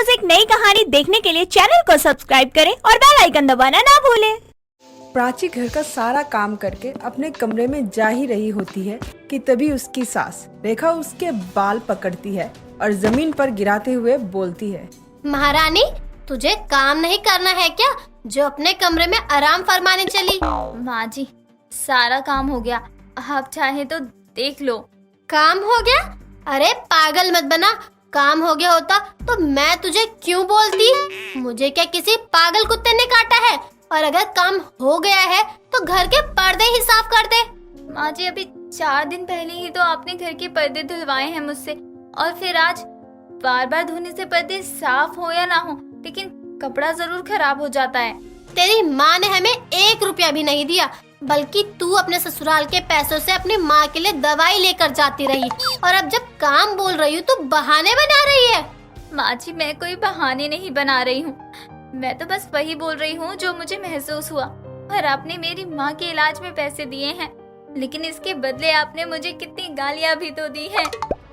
रोज एक नई कहानी देखने के लिए चैनल को सब्सक्राइब करें और बेल आइकन दबाना ना भूलें। प्राची घर का सारा काम करके अपने कमरे में जा ही रही होती है कि तभी उसकी सास रेखा उसके बाल पकड़ती है और जमीन पर गिराते हुए बोलती है, महारानी, तुझे काम नहीं करना है क्या जो अपने कमरे में आराम फरमाने चली? माँ जी, सारा काम हो गया, आप चाहे तो देख लो। काम हो गया? अरे पागल मत बना, काम हो गया होता तो मैं तुझे क्यों बोलती? मुझे क्या किसी पागल कुत्ते ने काटा है? और अगर काम हो गया है तो घर के पर्दे ही साफ कर दे। माँ जी, अभी 4 दिन पहले ही तो आपने घर के पर्दे धुलवाए हैं मुझसे, और फिर आज बार बार धोने से पर्दे साफ हो या ना हो, लेकिन कपड़ा जरूर खराब हो जाता है। तेरी माँ ने हमें 1 रुपया भी नहीं दिया, बल्कि तू अपने ससुराल के पैसों से अपनी माँ के लिए दवाई लेकर जाती रही, और अब जब काम बोल रही हूँ तो बहाने बना रही है। माँ जी, मैं कोई बहाने नहीं बना रही हूँ, मैं तो बस वही बोल रही हूँ जो मुझे महसूस हुआ। और आपने मेरी माँ के इलाज में पैसे दिए हैं, लेकिन इसके बदले आपने मुझे कितनी गालियाँ भी तो दी हैं।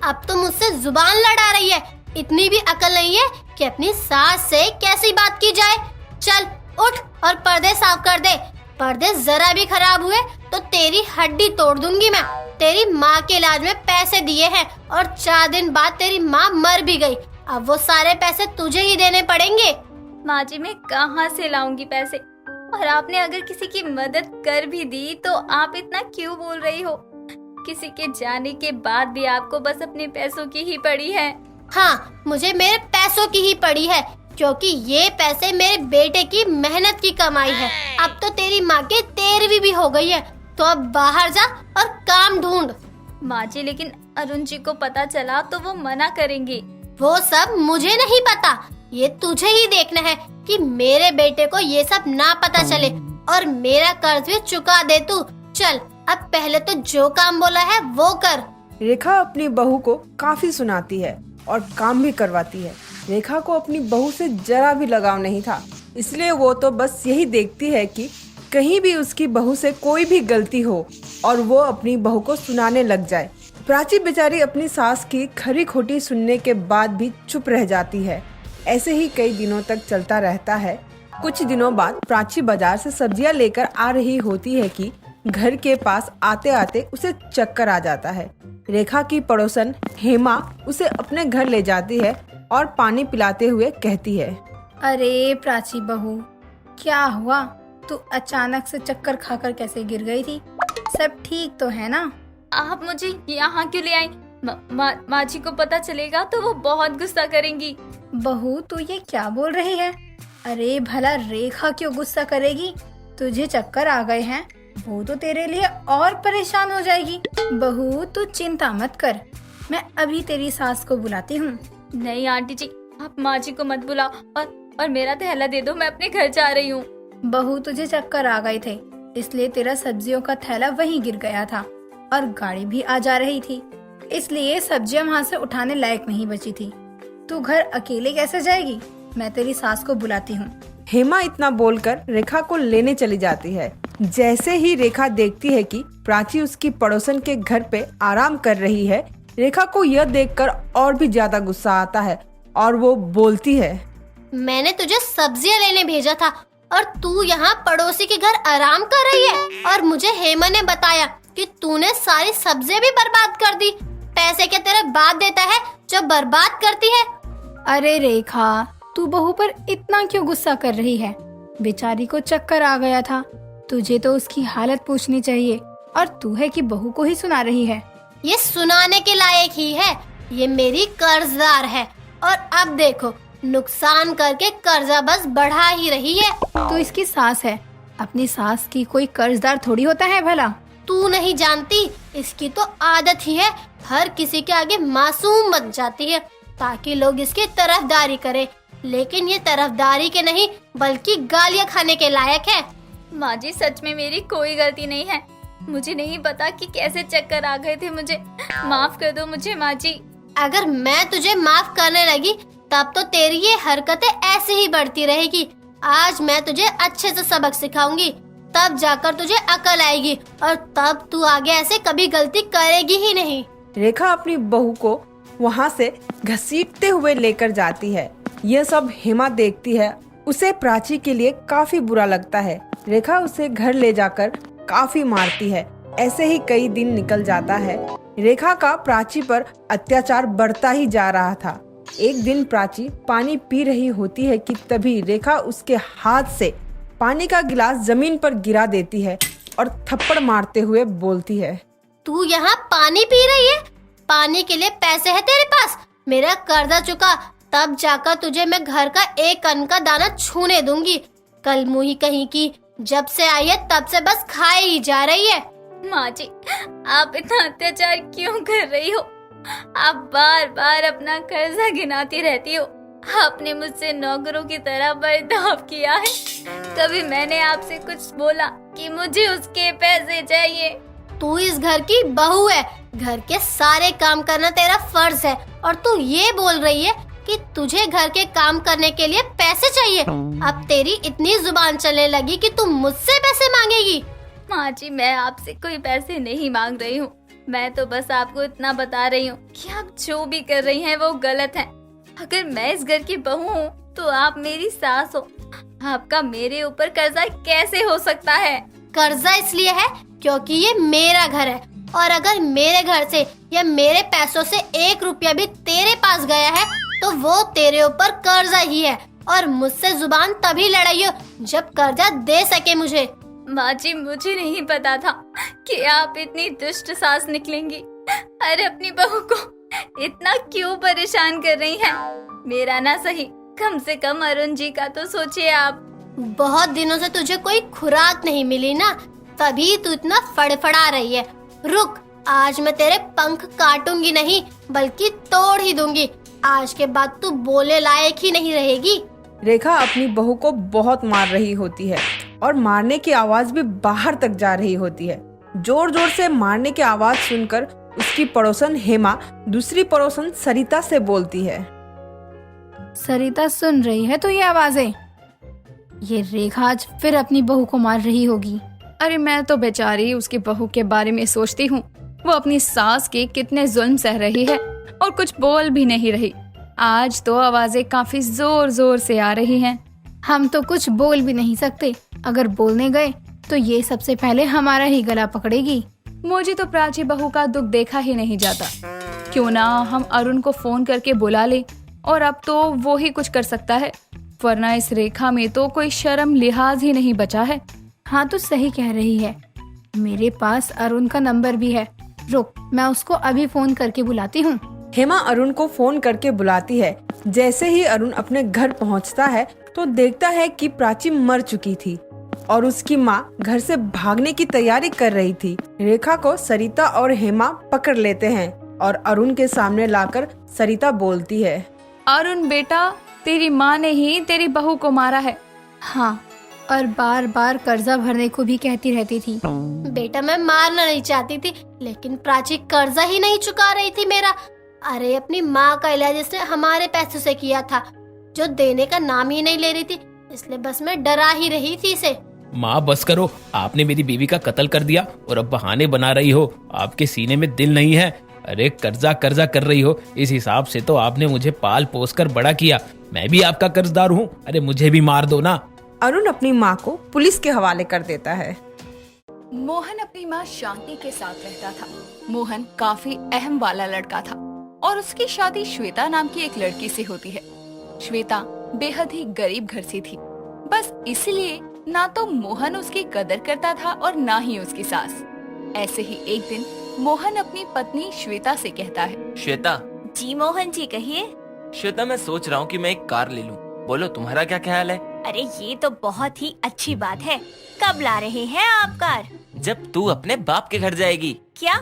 अब तो मुझसे जुबान लड़ा रही है, इतनी भी अकल नहीं है कि अपनी सास से कैसी बात की जाए। चल उठ और पर्दे साफ कर दे। पर्दे जरा भी खराब हुए तो तेरी हड्डी तोड़ दूंगी मैं। तेरी माँ के इलाज में पैसे दिए हैं और 4 दिन बाद तेरी माँ मर भी गई। अब वो सारे पैसे तुझे ही देने पड़ेंगे। माँ जी, मैं कहाँ से लाऊंगी पैसे? और आपने अगर किसी की मदद कर भी दी तो आप इतना क्यों बोल रही हो? किसी के जाने के बाद भी आपको बस अपने पैसों की ही पड़ी है। हाँ, मुझे मेरे पैसों की ही पड़ी है, क्योंकि ये पैसे मेरे बेटे की मेहनत की कमाई है। अब तो तेरी माँ की 13वीं भी हो गई है, तो अब बाहर जा और काम ढूंढ। माँ जी, लेकिन अरुण जी को पता चला तो वो मना करेंगे। वो सब मुझे नहीं पता, ये तुझे ही देखना है कि मेरे बेटे को ये सब ना पता चले और मेरा कर्ज भी चुका दे तू। चल, अब पहले तो जो काम बोला है वो कर। रेखा अपनी बहू को काफी सुनाती है और काम भी करवाती है। रेखा को अपनी बहू से जरा भी लगाव नहीं था, इसलिए वो तो बस यही देखती है कि कहीं भी उसकी बहू से कोई भी गलती हो और वो अपनी बहू को सुनाने लग जाए। प्राची बेचारी अपनी सास की खरी खोटी सुनने के बाद भी चुप रह जाती है। ऐसे ही कई दिनों तक चलता रहता है। कुछ दिनों बाद प्राची बाजार से सब्जियां लेकर आ रही होती है कि घर के पास आते आते उसे चक्कर आ जाता है। रेखा की पड़ोसन हेमा उसे अपने घर ले जाती है और पानी पिलाते हुए कहती है, अरे प्राची बहू, क्या हुआ? तू अचानक से चक्कर खाकर कैसे गिर गई थी? सब ठीक तो है ना? आप मुझे यहाँ क्यों ले आई? माँ जी को पता चलेगा तो वो बहुत गुस्सा करेंगी। बहू, तू ये क्या बोल रही है? अरे भला रेखा क्यों गुस्सा करेगी? तुझे चक्कर आ गए हैं, वो तो तेरे लिए और परेशान हो जाएगी। बहू, तू चिंता मत कर, मैं अभी तेरी सास को बुलाती हूँ। नहीं आंटी जी, आप माँ जी को मत बुलाओ और मेरा थैला दे दो, मैं अपने घर जा रही हूँ। बहू, तुझे चक्कर आ गए थे, इसलिए तेरा सब्जियों का थैला वहीं गिर गया था और गाड़ी भी आ जा रही थी, इसलिए सब्जियां वहाँ से उठाने लायक नहीं बची थी। तू घर अकेले कैसे जाएगी? मैं तेरी सास को बुलाती हूँ। हेमा इतना बोलकर रेखा को लेने चली जाती है। जैसे ही रेखा देखती है कि प्राची उसकी पड़ोसन के घर पे आराम कर रही है, रेखा को यह देखकर और भी ज्यादा गुस्सा आता है और वो बोलती है, मैंने तुझे सब्जियां लेने भेजा था और तू यहाँ पड़ोसी के घर आराम कर रही है, और मुझे हेमा ने बताया कि तूने सारी सब्जियां भी बर्बाद कर दी। पैसे क्या तेरा बाप देता है जो बर्बाद करती है? अरे रेखा, तू बहू पर इतना क्यों गुस्सा कर रही है? बेचारी को चक्कर आ गया था, तुझे तो उसकी हालत पूछनी चाहिए, और तू है कि बहू को ही सुना रही है। ये सुनाने के लायक ही है, ये मेरी कर्जदार है, और अब देखो नुकसान करके कर्जा बस बढ़ा ही रही है। तू इसकी सास है, अपनी सास की कोई कर्जदार थोड़ी होता है भला। तू नहीं जानती, इसकी तो आदत ही है हर किसी के आगे मासूम बन जाती है ताकि लोग इसकी तरफदारी करें, लेकिन ये तरफदारी के नहीं बल्कि गालियाँ खाने के लायक है। माँ जी, सच में मेरी कोई गलती नहीं है, मुझे नहीं पता कि कैसे चक्कर आ गए थे, मुझे माफ कर दो मुझे माँ जी। अगर मैं तुझे माफ करने लगी तब तो तेरी ये हरकतें ऐसे ही बढ़ती रहेगी। आज मैं तुझे अच्छे से सबक सिखाऊंगी, तब जाकर तुझे अकल आएगी और तब तू आगे ऐसे कभी गलती करेगी ही नहीं। रेखा अपनी बहू को वहाँ से घसीटते हुए लेकर जाती है यह सब हेमा देखती है। उसे प्राची के लिए काफी बुरा लगता है। रेखा उसे घर ले जाकर काफी मारती है। ऐसे ही कई दिन निकल जाता है। रेखा का प्राची पर अत्याचार बढ़ता ही जा रहा था। एक दिन प्राची पानी पी रही होती है कि तभी रेखा उसके हाथ से पानी का गिलास जमीन पर गिरा देती है और थप्पड़ मारते हुए बोलती है, तू यहाँ पानी पी रही है? पानी के लिए पैसे है तेरे पास? मेरा कर्जा चुका, तब जाकर तुझे मैं घर का एक अन्न का दाना छूने दूंगी। कल मुही कहीं की, जब से आई है तब से बस खाए ही जा रही है। माँ जी, आप इतना अत्याचार क्यों कर रही हो? आप बार बार अपना कर्जा गिनाती रहती हो। आपने मुझसे नौकरों की तरह बर्ताव किया है। कभी मैंने आपसे कुछ बोला कि मुझे उसके पैसे चाहिए? तू इस घर की बहू है, घर के सारे काम करना तेरा फर्ज है, और तू ये बोल रही है कि तुझे घर के काम करने के लिए पैसे चाहिए। अब तेरी इतनी जुबान चलने लगी कि तू मुझसे पैसे मांगेगी। माँ जी, मैं आपसे कोई पैसे नहीं मांग रही हूँ। मैं तो बस आपको इतना बता रही हूँ कि आप जो भी कर रही हैं वो गलत है। अगर मैं इस घर की बहू हूँ तो आप मेरी सास हो। आपका मेरे ऊपर कर्जा कैसे हो सकता है? कर्जा इसलिए है क्योंकि ये मेरा घर है, और अगर मेरे घर से या मेरे पैसों से 1 रुपया भी तेरे पास गया है तो वो तेरे ऊपर कर्जा ही है। और मुझसे जुबान तभी लड़ाइयो जब कर्जा दे सके मुझे। माँ जी, मुझे नहीं पता था कि आप इतनी दुष्ट सास निकलेंगी। अरे अपनी बहू को इतना क्यों परेशान कर रही हैं? मेरा ना सही, कम से कम अरुण जी का तो सोचिए आप। बहुत दिनों से तुझे कोई खुराक नहीं मिली ना, तभी तू इतना फड़फड़ा रही है। रुक, आज मैं तेरे पंख काटूंगी नहीं बल्कि तोड़ ही दूंगी। आज के बाद तू बोले लायक ही नहीं रहेगी। रेखा अपनी बहू को बहुत मार रही होती है और मारने की आवाज भी बाहर तक जा रही होती है। जोर जोर से मारने की आवाज सुनकर उसकी पड़ोसन हेमा दूसरी पड़ोसन सरिता से बोलती है, सरिता सुन रही है तो ये आवाजें? ये रेखा आज फिर अपनी बहू को मार रही होगी। अरे मैं तो बेचारी उसकी बहू के बारे में सोचती हूँ। वो अपनी सास के कितने जुल्म सह रही है और कुछ बोल भी नहीं रही। आज तो आवाजें काफी जोर जोर से आ रही हैं। हम तो कुछ बोल भी नहीं सकते। अगर बोलने गए तो ये सबसे पहले हमारा ही गला पकड़ेगी। मुझे तो प्राची बहू का दुख देखा ही नहीं जाता। क्यों ना हम अरुण को फोन करके बुला ले, और अब तो वो ही कुछ कर सकता है, वरना इस रेखा में तो कोई शर्म लिहाज ही नहीं बचा है। हाँ तो सही कह रही है, मेरे पास अरुण का नंबर भी है। रुक, मैं उसको अभी फोन करके बुलाती हूँ। हेमा अरुण को फोन करके बुलाती है। जैसे ही अरुण अपने घर पहुंचता है तो देखता है कि प्राची मर चुकी थी और उसकी माँ घर से भागने की तैयारी कर रही थी। रेखा को सरिता और हेमा पकड़ लेते हैं और अरुण के सामने लाकर सरिता बोलती है, अरुण बेटा, तेरी माँ ने ही तेरी बहू को मारा है। हाँ, और बार बार कर्जा भरने को भी कहती रहती थी। बेटा, मैं मारना नहीं चाहती थी, लेकिन प्राची कर्जा ही नहीं चुका रही थी मेरा। अरे अपनी माँ का इलाज इसने हमारे पैसों से किया था, जो देने का नाम ही नहीं ले रही थी, इसलिए बस मैं डरा ही रही थी इसे। माँ बस करो, आपने मेरी बीवी का कत्ल कर दिया और अब बहाने बना रही हो। आपके सीने में दिल नहीं है। अरे कर्जा कर्जा कर रही हो, इस हिसाब से तो आपने मुझे पाल पोस कर बड़ा किया। मैं भी आपका कर्जदार हूँ। अरे मुझे भी मार दो ना। अरुण अपनी माँ को पुलिस के हवाले कर देता है। मोहन अपनी माँ शांति के साथ रहता था। मोहन काफी अहम वाला लड़का था और उसकी शादी श्वेता नाम की एक लड़की से होती है। श्वेता बेहद ही गरीब घर से थी। बस इसलिए ना तो मोहन उसकी कदर करता था और ना ही उसकी सास। ऐसे ही एक दिन मोहन अपनी पत्नी श्वेता से कहता है, श्वेता। जी मोहन जी, कहिए। श्वेता, मैं सोच रहा हूँ कि मैं एक कार ले लूँ। बोलो, तुम्हारा क्या ख्याल है? अरे ये तो बहुत ही अच्छी बात है। कब ला रहे हैं आप कार? जब तू अपने बाप के घर जाएगी। क्या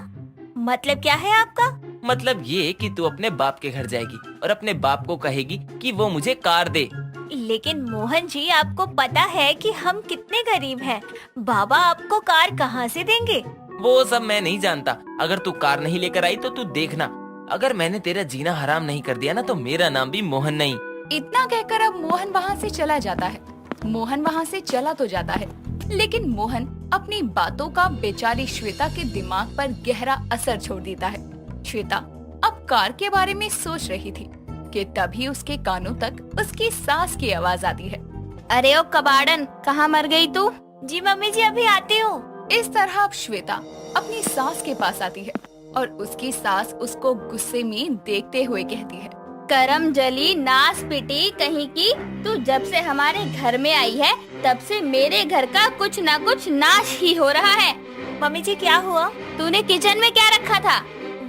मतलब क्या है आपका? मतलब ये कि तू अपने बाप के घर जाएगी और अपने बाप को कहेगी कि वो मुझे कार दे। लेकिन मोहन जी, आपको पता है कि हम कितने गरीब हैं। बाबा आपको कार कहाँ से देंगे? वो सब मैं नहीं जानता। अगर तू कार नहीं लेकर आई तो तू देखना, अगर मैंने तेरा जीना हराम नहीं कर दिया ना तो मेरा नाम भी मोहन नहीं। इतना कहकर अब मोहन वहाँ से चला जाता है। मोहन वहाँ से चला तो जाता है, लेकिन मोहन अपनी बातों का बेचारी श्वेता के दिमाग पर गहरा असर छोड़ देता है। श्वेता अब कार के बारे में सोच रही थी कि तभी उसके कानों तक उसकी सास की आवाज आती है। अरे ओ कबाड़न, कहाँ मर गई तू? जी मम्मी जी, अभी आती हूँ। इस तरह अब श्वेता अपनी सास के पास आती है और उसकी सास उसको गुस्से में देखते हुए कहती है, करम जली नास पिटी कहीं की, तू जब से हमारे घर में आई है तब से मेरे घर का कुछ न कुछ नाश ही हो रहा है। मम्मी जी क्या हुआ? तूने किचन में क्या रखा था?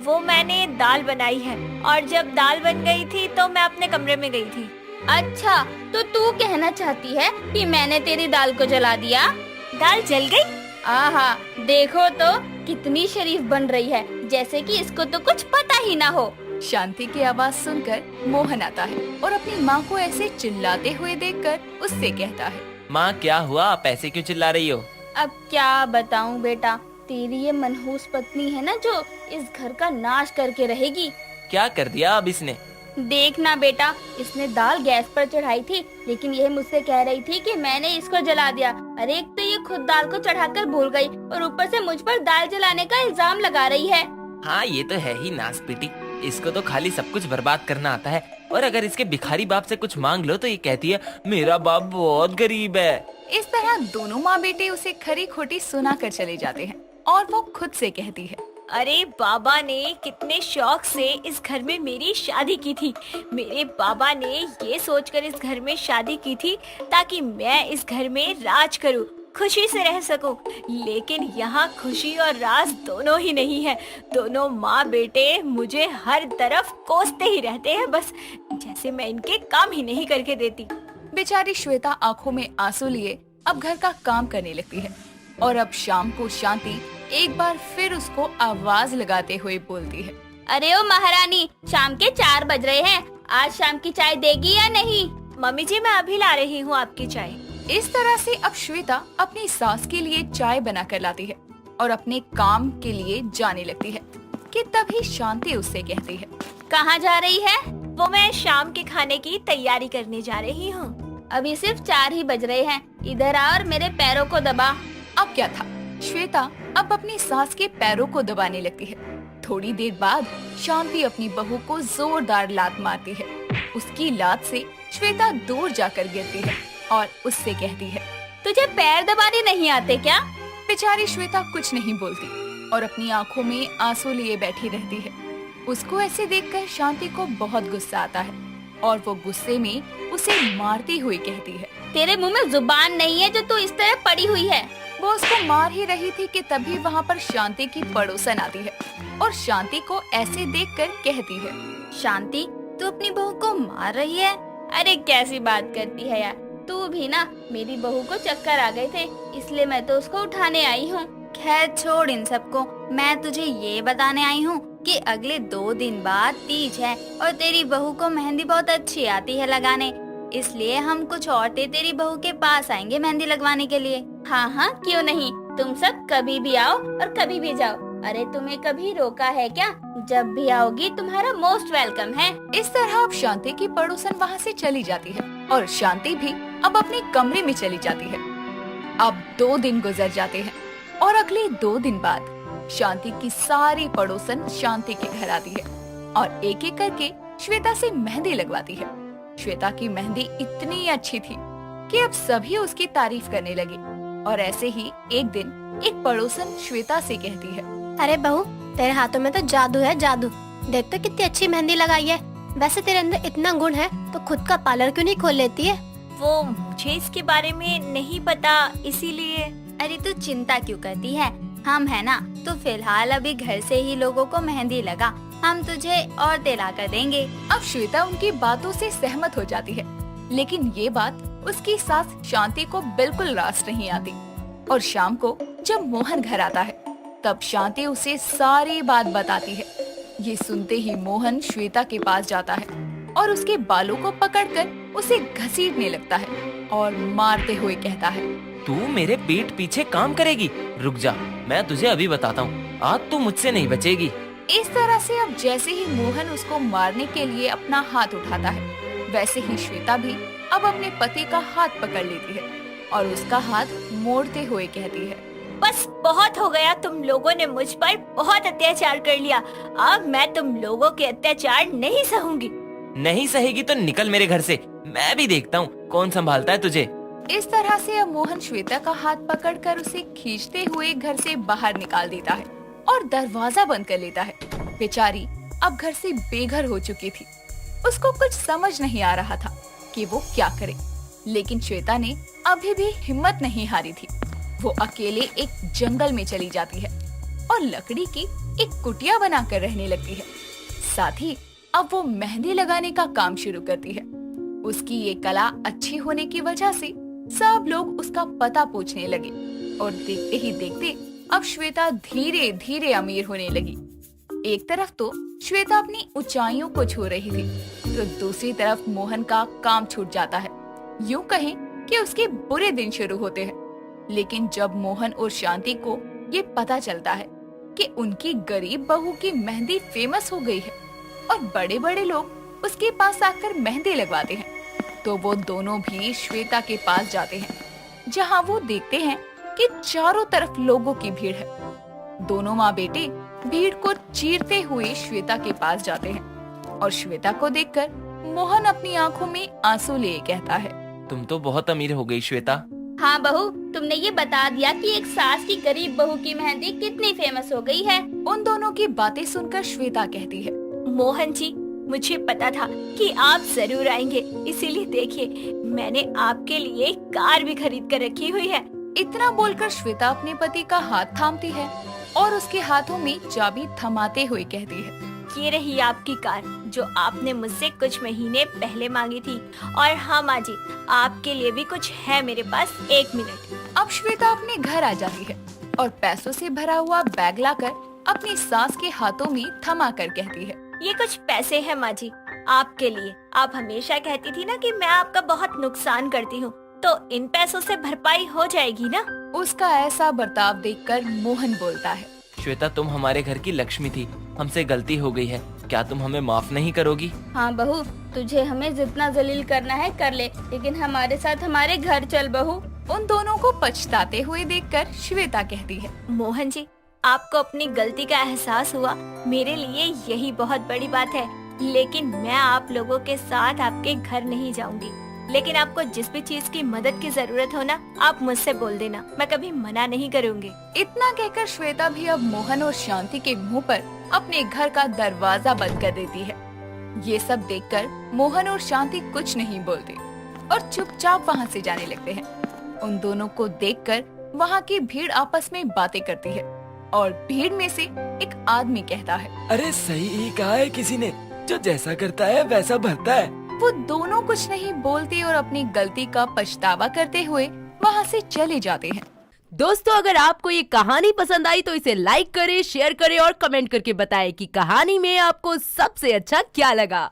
वो मैंने दाल बनाई है और जब दाल बन गई थी तो मैं अपने कमरे में गई थी। अच्छा, तो तू कहना चाहती है कि मैंने तेरी दाल को जला दिया? दाल जल गई? आहा, देखो तो कितनी शरीफ बन रही है, जैसे कि इसको तो कुछ पता ही ना हो। शांति की आवाज सुनकर मोहन आता है और अपनी माँ को ऐसे चिल्लाते हुए देखकर उससे कहता है, माँ क्या हुआ, आप ऐसे क्यों चिल्ला रही हो? अब क्या बताऊं बेटा, तेरी ये मनहूस पत्नी है ना जो इस घर का नाश करके रहेगी। क्या कर दिया अब इसने? देखना बेटा, इसने दाल गैस पर चढ़ाई थी, लेकिन यह मुझसे कह रही थी कि मैंने इसको जला दिया। अरे एक तो ये खुद दाल को चढ़ाकर भूल गई और ऊपर से मुझ पर दाल जलाने का इल्जाम लगा रही है। हाँ ये तो है ही नास पीटी, इसको तो खाली सब कुछ बर्बाद करना आता है। और अगर इसके भिखारी बाप से कुछ मांग लो तो ये कहती है मेरा बाप बहुत गरीब है। इस तरह दोनों माँ बेटे उसे खरी खोटी सुना कर चले जाते हैं और वो खुद से कहती है, अरे बाबा ने कितने शौक से इस घर में मेरी शादी की थी। मेरे बाबा ने ये सोचकर इस घर में शादी की थी ताकि मैं इस घर में राज करूं, खुशी से रह सकूं। लेकिन यहाँ खुशी और राज दोनों ही नहीं है। दोनों माँ बेटे मुझे हर तरफ कोसते ही रहते हैं, बस जैसे मैं इनके काम ही नहीं करके देती। बेचारी श्वेता आंखों में आंसू लिए अब घर का काम करने लगती है और अब शाम को शांति एक बार फिर उसको आवाज लगाते हुए बोलती है, अरे ओ महारानी, शाम के 4 बज रहे हैं, आज शाम की चाय देगी या नहीं? मम्मी जी मैं अभी ला रही हूँ आपकी चाय। इस तरह से अब श्वेता अपनी सास के लिए चाय बना कर लाती है और अपने काम के लिए जाने लगती है कि तभी शांति उससे कहती है, कहाँ जा रही है? वो मैं शाम के खाने की तैयारी करने जा रही हूँ। अभी सिर्फ 4 ही बज रहे हैं, इधर आ और मेरे पैरों को दबा। अब क्या था, श्वेता अब अपनी सास के पैरों को दबाने लगती है। थोड़ी देर बाद शांति अपनी बहू को जोरदार लात मारती है। उसकी लात से श्वेता दूर जाकर गिरती है और उससे कहती है, तुझे पैर दबाने नहीं आते क्या? बेचारी श्वेता कुछ नहीं बोलती और अपनी आंखों में आंसू लिए बैठी रहती है। उसको ऐसे देखकर शांति को बहुत गुस्सा आता है और वो गुस्से में उसे मारती हुई कहती है, तेरे मुंह में जुबान नहीं है जो तू इस तरह पड़ी हुई है। वो उसको मार ही रही थी कि तभी वहाँ पर शांति की पड़ोसन आती है और शांति को ऐसे देखकर कहती है, शांति तू अपनी बहू को मार रही है? अरे कैसी बात करती है यार, तू भी ना, मेरी बहू को चक्कर आ गए थे इसलिए मैं तो उसको उठाने आई हूँ। खैर छोड़ इन सबको, मैं तुझे ये बताने आई हूँ कि अगले 2 दिन बाद तीज है और तेरी बहू को मेहंदी बहुत अच्छी आती है लगाने, इसलिए हम कुछ औरतें तेरी बहू के पास आएंगे मेहंदी लगवाने के लिए। हाँ हाँ क्यों नहीं, तुम सब कभी भी आओ और कभी भी जाओ। अरे तुम्हें कभी रोका है क्या? जब भी आओगी तुम्हारा मोस्ट वेलकम है। इस तरह अब शांति की पड़ोसन वहाँ से चली जाती है और शांति भी अब अपने कमरे में चली जाती है। अब 2 दिन गुजर जाते हैं और अगले 2 दिन बाद शांति की सारी पड़ोसन शांति के घर आती है और एक एक करके श्वेता से मेहंदी लगवाती है। श्वेता की मेहंदी इतनी अच्छी थी कि अब सभी उसकी तारीफ करने लगे और ऐसे ही एक दिन एक पड़ोसन श्वेता से कहती है, अरे बहू, तेरे हाथों में तो जादू है, जादू। देख तो कितनी अच्छी मेहंदी लगाई है। वैसे तेरे अंदर इतना गुण है तो खुद का पार्लर क्यों नहीं खोल लेती है? वो मुझे इसके बारे में नहीं पता, इसीलिए। अरे तू चिंता क्यों करती है, हम है ना, तो फिलहाल अभी घर से ही लोगों को मेहंदी लगा, हम तुझे और दिला कर देंगे। अब श्वेता उनकी बातों से सहमत हो जाती है, लेकिन ये बात उसकी सास शांति को बिल्कुल रास नहीं आती और शाम को जब मोहन घर आता है तब शांति उसे सारी बात बताती है। ये सुनते ही मोहन श्वेता के पास जाता है और उसके बालों को पकड़कर उसे घसीटने लगता है और मारते हुए कहता है, तू मेरे पीठ पीछे काम करेगी? रुक जा, मैं तुझे अभी बताता हूँ, आज तू मुझसे नहीं बचेगी। इस तरह से अब जैसे ही मोहन उसको मारने के लिए अपना हाथ उठाता है, वैसे ही श्वेता भी अब अपने पति का हाथ पकड़ लेती है और उसका हाथ मोड़ते हुए कहती है, बस बहुत हो गया, तुम लोगों ने मुझ पर बहुत अत्याचार कर लिया, अब मैं तुम लोगों के अत्याचार नहीं सहूंगी। नहीं सहेगी तो निकल मेरे घर से, मैं भी देखता हूँ कौन संभालता है तुझे। इस तरह से अब मोहन श्वेता का हाथ पकड़कर उसे खींचते हुए घर से बाहर निकाल देता है और दरवाजा बंद कर लेता है। बेचारी अब घर से बेघर हो चुकी थी। उसको कुछ समझ नहीं आ रहा था कि वो क्या करे, लेकिन श्वेता ने अभी भी हिम्मत नहीं हारी थी। वो अकेले एक जंगल में चली जाती है और लकड़ी की एक कुटिया बनाकर रहने लगती है। साथ ही अब वो मेहंदी लगाने का काम शुरू करती है। उसकी ये कला अच्छी होने की वजह से सब लोग उसका पता पूछने लगे और देखते ही देखते अब श्वेता धीरे धीरे अमीर होने लगी। एक तरफ तो श्वेता अपनी ऊंचाइयों को छू रही थी, तो दूसरी तरफ मोहन का काम छूट जाता है। यूं कहें कि उसके बुरे दिन शुरू होते हैं। लेकिन जब मोहन और शांति को ये पता चलता है कि उनकी गरीब बहू की मेहंदी फेमस हो गई है और बड़े बड़े लोग उसके पास आकर मेहंदी लगवाते हैं, तो वो दोनों भी श्वेता के पास जाते हैं, जहां वो देखते हैं कि चारों तरफ लोगों की भीड़ है। दोनों माँ बेटे भीड़ को चीरते हुए श्वेता के पास जाते हैं और श्वेता को देखकर मोहन अपनी आंखों में आंसू लिए कहता है, तुम तो बहुत अमीर हो गई श्वेता। हाँ बहू, तुमने ये बता दिया कि एक सास की गरीब बहू की मेहंदी कितनी फेमस हो गई है। उन दोनों की बातें सुनकर श्वेता कहती है, मोहन जी, मुझे पता था कि आप जरूर आएंगे, इसीलिए देखिए मैंने आपके लिए कार भी खरीद कर रखी हुई है। इतना बोलकर श्वेता अपने पति का हाथ थामती है और उसके हाथों में चाबी थमाते हुए कहती है, ये रही आपकी कार जो आपने मुझसे कुछ महीने पहले मांगी थी। और हाँ माँ जी, आपके लिए भी कुछ है मेरे पास, 1 मिनट। अब श्वेता अपने घर आ जाती है और पैसों से भरा हुआ बैग लाकर अपनी सास के हाथों में थमा कर कहती है, ये कुछ पैसे हैं माँ जी, आपके लिए। आप हमेशा कहती थी ना कि मैं आपका बहुत नुकसान करती हूँ, तो इन पैसों से भरपाई हो जाएगी ना। उसका ऐसा बर्ताव देखकर मोहन बोलता है, श्वेता, तुम हमारे घर की लक्ष्मी थी, हमसे गलती हो गई है, क्या तुम हमें माफ नहीं करोगी? हाँ बहू, तुझे हमें जितना जलील करना है कर ले, लेकिन हमारे साथ हमारे घर चल बहू। उन दोनों को पछताते हुए देखकर श्वेता कहती है, मोहन जी, आपको अपनी गलती का एहसास हुआ, मेरे लिए यही बहुत बड़ी बात है। लेकिन मैं आप लोगों के साथ आपके घर नहीं जाऊंगी, लेकिन आपको जिस भी चीज की मदद की जरूरत हो ना, आप मुझसे बोल देना, मैं कभी मना नहीं करूंगी। इतना कहकर श्वेता भी अब मोहन और शांति के मुंह पर अपने घर का दरवाजा बंद कर देती है। ये सब देखकर मोहन और शांति कुछ नहीं बोलते और चुपचाप वहाँ से जाने लगते हैं। उन दोनों को देखकर वहाँ की भीड़ आपस में बातें करती है और भीड़ में से एक आदमी कहता है, अरे सही ही कहा है किसी ने, जो जैसा करता है वैसा भरता है। वो दोनों कुछ नहीं बोलते और अपनी गलती का पछतावा करते हुए वहाँ से चले जाते हैं। दोस्तों, अगर आपको ये कहानी पसंद आई तो इसे लाइक करें, शेयर करें और कमेंट करके बताएं कि कहानी में आपको सबसे अच्छा क्या लगा।